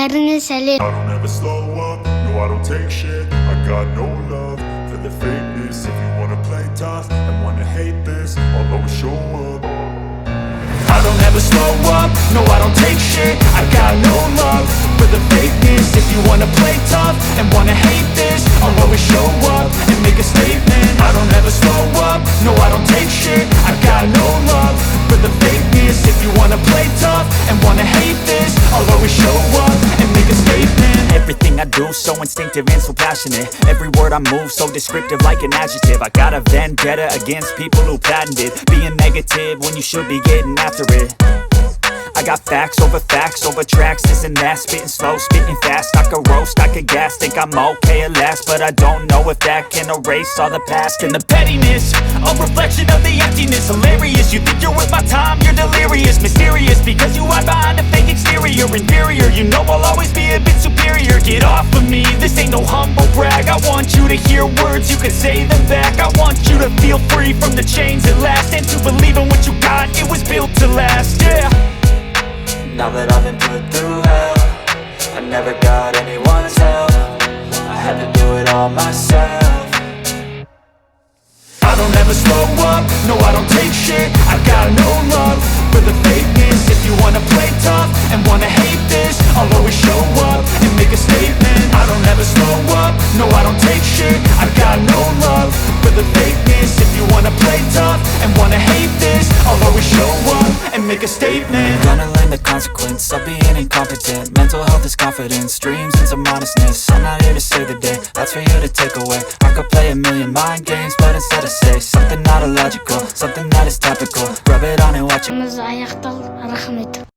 бәріне сәлем. I don't ever slow up, no I don't take shit. I got no love for the fakeness. If you wanna play tough and wanna hate this, I'll always show up. I don't ever slow up, no I don't take shit. I got no love for the fakeness. If you wanna play tough and wanna hate this, I'll always show up and make a statement. I don't ever slow up, no I don't take shit. I got no love for the fakeness. If you wanna play tough and wanna hate this, I'll always show up and make a statement. Everything I do so instinctive and so passionate. Every word I move so descriptive like an adjective. I got a vendetta against people who patented being negative when you should be getting after it. I got facts over tracks, this and that. Spitting slow, spitting fast. I could roast, I could gas. Think I'm okay at last, but I don't know if that can erase all the past. And the pettiness, a reflection of the emptiness. Hilarious, you think you're worth my time, you're delirious. Mysterious, because you hide behind a fake exterior. Inferior, you know I'll always be a bit superior. Get off of me, this ain't no humble brag. I want you to hear words, you can say them back. I want you to feel free from the chains at last, and to believe in what you got, it was built to last, yeah. Now that I've been put through hell, I never got anyone's help. I had to do it all myself. I don't ever slow up, no I don't take shit. I got no love for the fakeness. If you wanna play tough and wanna hate this, I'll always show up and make a statement. I don't ever slow up, no I don't take shit. I got no love for the fakeness. If you wanna play tough and wanna hate this, I'll always show up and make a statement. Gonna learn the consequence of being incompetent. Mental health is confidence, dreams and some honestness. I'm not here to save the day, that's for you to take away. I could play a million mind games, but instead I say something not illogical, something that is topical. Rub it on and watch it. Аяқталды.